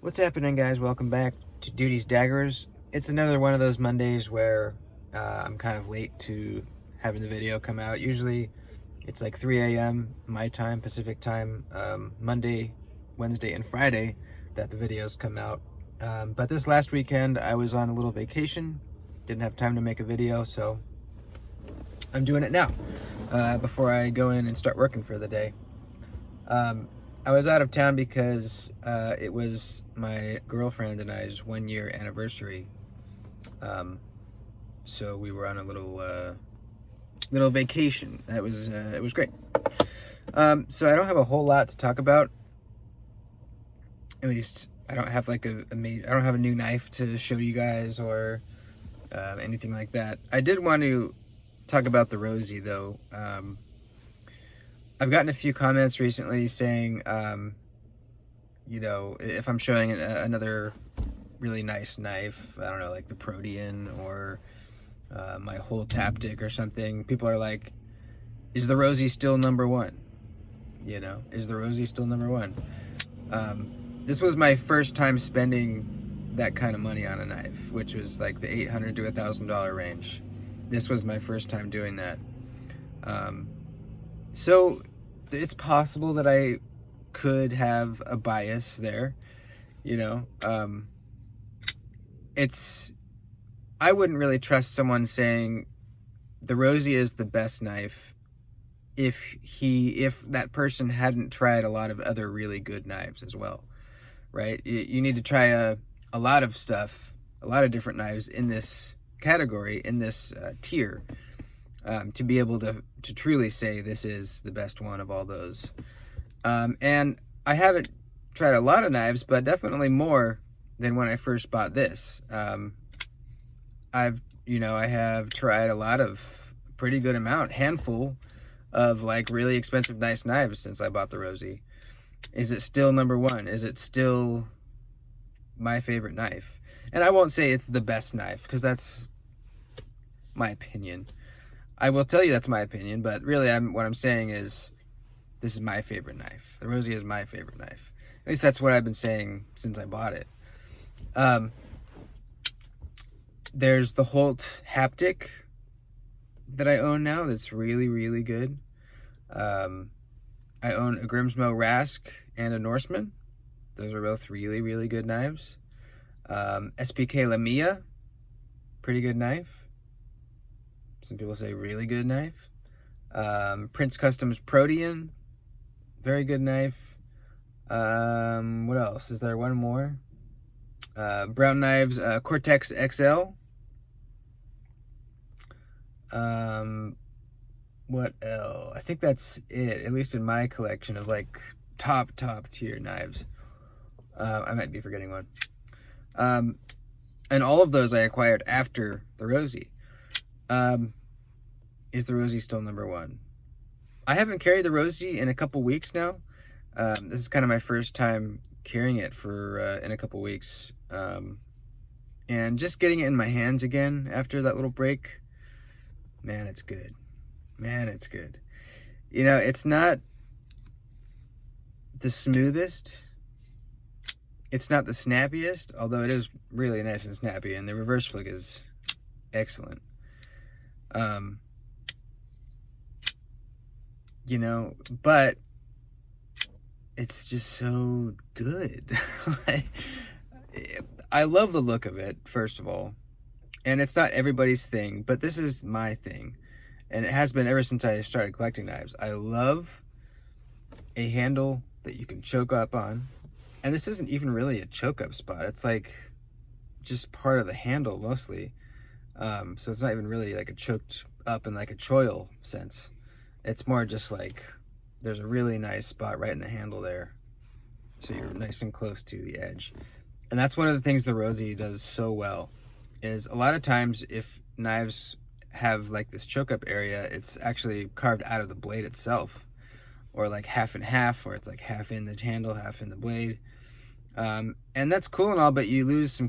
What's happening, guys? Welcome back to Duty's Daggers. It's another one of those Mondays where I'm kind of late to having the video come out. Usually it's like 3 a.m. my time, Pacific time, Monday, Wednesday, and Friday that the videos come out. But this last weekend I was on a little vacation, didn't have time to make a video, so I'm doing it now before I go in and start working for the day. I was out of town because it was my girlfriend and I's 1-year anniversary. So we were on a little vacation. It was great. So I don't have a whole lot to talk about. At least I don't have like I don't have a new knife to show you guys or anything like that. I did want to talk about the Rosie though. I've gotten a few comments recently saying, you know, if I'm showing another really nice knife, I don't know, like the Protean or my whole Taptic or something, people are like, is the Rosie still number one? You know, is the Rosie still number one? This was my first time spending that kind of money on a knife, which was like the $800 to $1,000 range. This was my first time doing that. So it's possible that I could have a bias there, you know. I wouldn't really trust someone saying the Rosie is the best knife if that person hadn't tried a lot of other really good knives as well, right? You need to try a lot of stuff, a lot of different knives in this category, in this tier, to be able to truly say this is the best one of all those. And I haven't tried a lot of knives, but definitely more than when I first bought this. I have tried a lot of pretty good handful of like really expensive nice knives since I bought the Rosie. Is it still number one? Is it still my favorite knife? And I won't say it's the best knife because that's my opinion. I will tell you that's my opinion, but really what I'm saying is this is my favorite knife. The Rosie is my favorite knife. At least that's what I've been saying since I bought it. There's the Holt Haptic that I own now that's really, really good. I own a Grimsmo Rask and a Norseman. Those are both really, really good knives. SPK Lamia, pretty good knife. Some people say really good knife. Prince Customs Protean, very good knife. What else? Is there one more? Brown Knives, Cortex XL. What else? I think that's it, at least in my collection of like top tier knives. I might be forgetting one. And all of those I acquired after the Rosie. Is the Rosie still number one? I haven't carried the Rosie in a couple weeks now. This is kind of my first time carrying it for in a couple weeks. And just getting it in my hands again after that little break, man, it's good. Man, it's good. You know, it's not the smoothest. It's not the snappiest, although it is really nice and snappy, and the reverse flick is excellent. You know, but it's just so good. I love the look of it, first of all, and it's not everybody's thing, but this is my thing, and it has been ever since I started collecting knives. I love a handle that you can choke up on, and this isn't even really a choke up spot. It's like just part of the handle mostly. So it's not even really like a choked up in like a choil sense. It's more just like there's a really nice spot right in the handle there, so you're nice and close to the edge. And that's one of the things the Rosie does so well, is a lot of times if knives have like this choke up area, it's actually carved out of the blade itself, or like half and half, or it's like half in the handle, half in the blade. And that's cool and all, but you lose a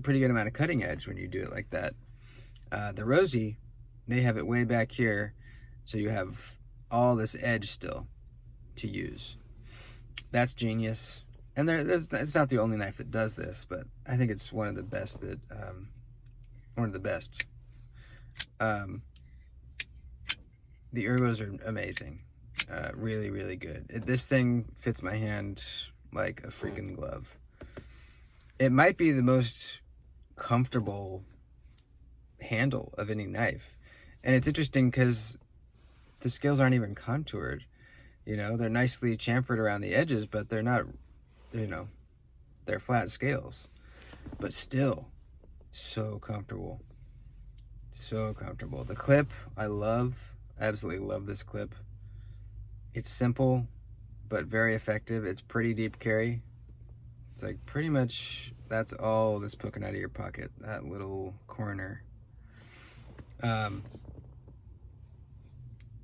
pretty good amount of cutting edge when you do it like that. The Rosie, they have it way back here, so you have all this edge still to use. That's genius. And it's not the only knife that does this, but I think it's one of the best one of the best. The ergos are amazing. Really, really good. This thing fits my hand like a freaking glove. It might be the most comfortable handle of any knife. And it's interesting because the scales aren't even contoured. They're nicely chamfered around the edges, but they're not, they're flat scales. But still, so comfortable. So comfortable. The clip, I absolutely love this clip. It's simple, but very effective. It's pretty deep carry. It's like pretty much that's all that's poking out of your pocket, that little corner.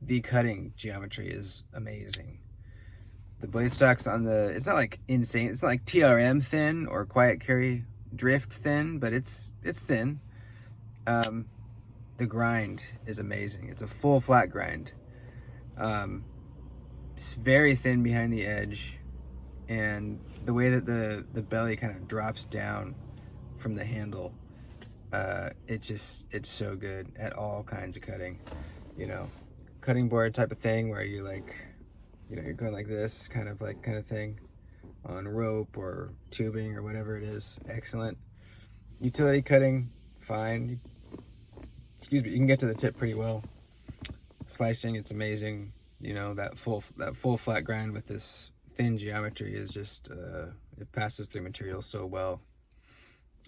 The cutting geometry is amazing. The blade stocks it's not like insane. It's not like TRM thin or quiet carry drift thin, but it's thin. The grind is amazing. It's a full flat grind. It's very thin behind the edge, and the way that the belly kind of drops down from the handle, it's so good at all kinds of cutting. Cutting board type of thing where you you're going like this kind of thing on rope or tubing or whatever it is. Excellent. Utility cutting, fine. Excuse me, you can get to the tip pretty well. Slicing, it's amazing. That full flat grind with this thin geometry is just it passes through material so well.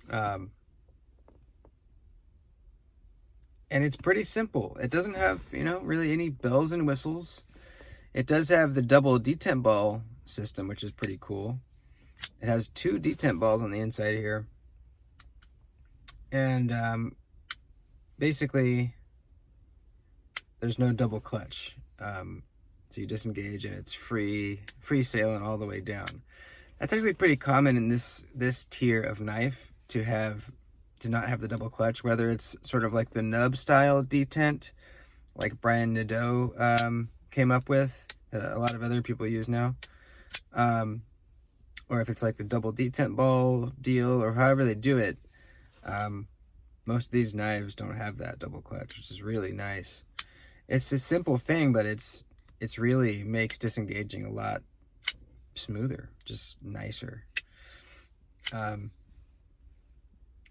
And it's pretty simple. It doesn't have, really any bells and whistles. It does have the double detent ball system, which is pretty cool. It has 2 detent balls on the inside here. And basically, there's no double clutch. So you disengage and it's free sailing all the way down. That's actually pretty common in this tier of knife to not have the double clutch, whether it's sort of like the nub style detent, like Brian Nadeau came up with, that a lot of other people use now, or if it's like the double detent ball deal, or however they do it. Most of these knives don't have that double clutch, which is really nice. It's a simple thing, but it's really makes disengaging a lot smoother, just nicer.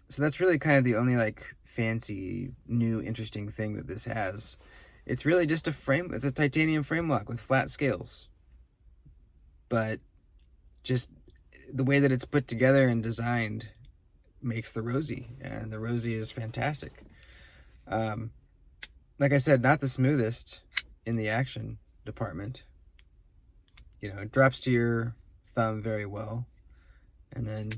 So that's really kind of the only fancy, new, interesting thing that this has. It's really just it's a titanium frame lock with flat scales. But just the way that it's put together and designed makes the Rosie, and the Rosie is fantastic. Like I said, not the smoothest in the action department. It drops to your thumb very well, and then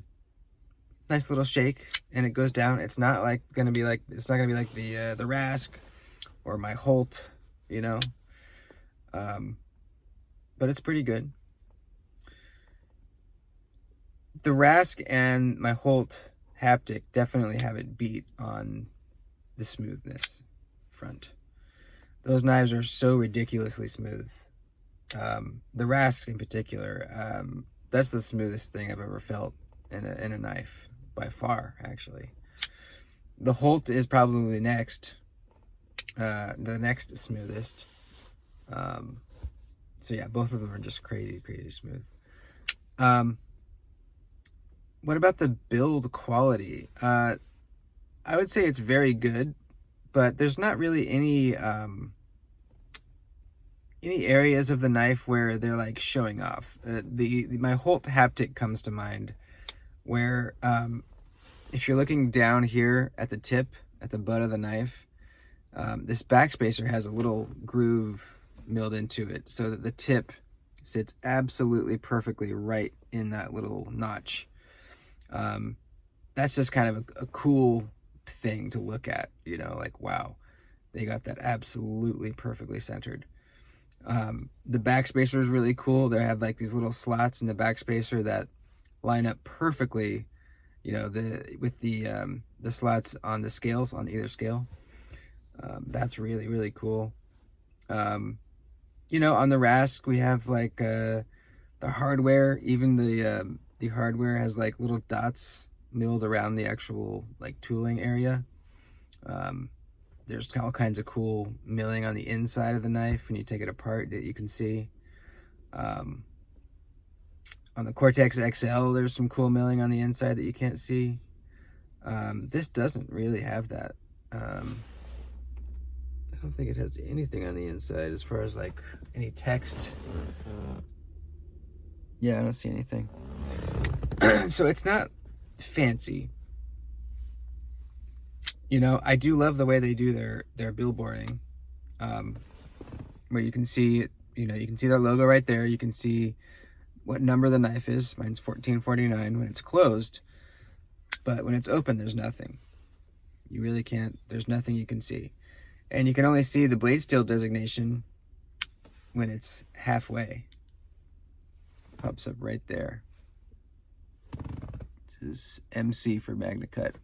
nice little shake, and it goes down. It's not gonna be like the Rask or my Holt, but it's pretty good. The Rask and my Holt haptic definitely have it beat on the smoothness front. Those knives are so ridiculously smooth. The Rask in particular, that's the smoothest thing I've ever felt in a knife, by far, actually. The Holt is probably the next smoothest. So yeah, both of them are just crazy smooth. What about the build quality? I would say it's very good, but there's not really any areas of the knife where they're showing off. My Holt haptic comes to mind, where if you're looking down here at the tip, at the butt of the knife, this backspacer has a little groove milled into it so that the tip sits absolutely perfectly right in that little notch. That's just kind of a cool thing to look at, wow, they got that absolutely perfectly centered. The backspacer is really cool. They have these little slots in the backspacer that line up perfectly, with the slots on the scales, on either scale. That's really cool. On the Rask, we have the hardware, even the hardware has like little dots milled around the actual like tooling area. There's all kinds of cool milling on the inside of the knife when you take it apart that you can see. On the Cortex XL, there's some cool milling on the inside that you can't see. This doesn't really have that. I don't think it has anything on the inside as far as like any text. Yeah, I don't see anything. So it's not fancy. You know, I do love the way they do their billboarding, where you can see it. You know, you can see their logo right there. You can see what number the knife is. Mine's 1449 when it's closed, but when it's open, there's nothing. You really can't. There's nothing you can see, and you can only see the blade steel designation when it's halfway. Pops up right there. This is MC for Magna Cut.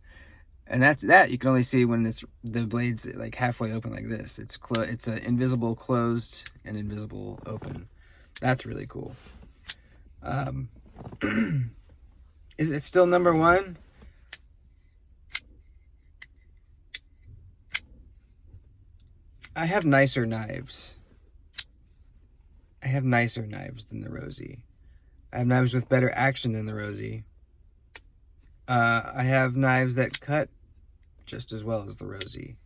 And that you can only see when the blade's like halfway open like this. It's an invisible closed and invisible open. That's really cool. Is it still number one? I have nicer knives. I have nicer knives than the Rosie. I have knives with better action than the Rosie. I have knives that cut just as well as the Rosie.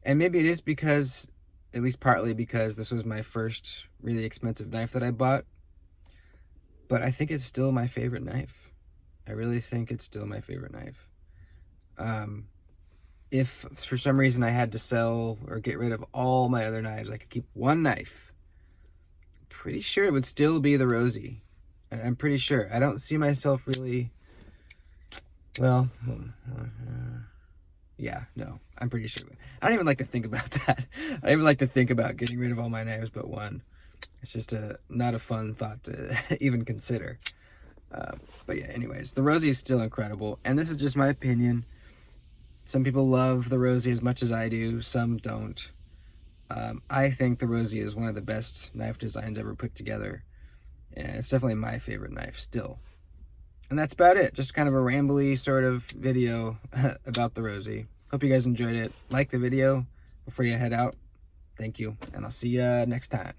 And maybe it is because, at least partly because this was my first really expensive knife that I bought. But I think it's still my favorite knife. I really think it's still my favorite knife. If for some reason I had to sell or get rid of all my other knives, I could keep one knife. I'm pretty sure it would still be the Rosie. I'm pretty sure. I don't see myself really... Well, yeah, no, I'm pretty sure. I don't even like to think about that. I don't even like to think about getting rid of all my knives but one. It's just not a fun thought to even consider. But yeah, anyways, the Rosie is still incredible. And this is just my opinion. Some people love the Rosie as much as I do. Some don't. I think the Rosie is one of the best knife designs ever put together. And it's definitely my favorite knife still. And that's about it. Just kind of a rambly sort of video about the Rosie. Hope you guys enjoyed it. Like the video before you head out. Thank you. And I'll see you next time.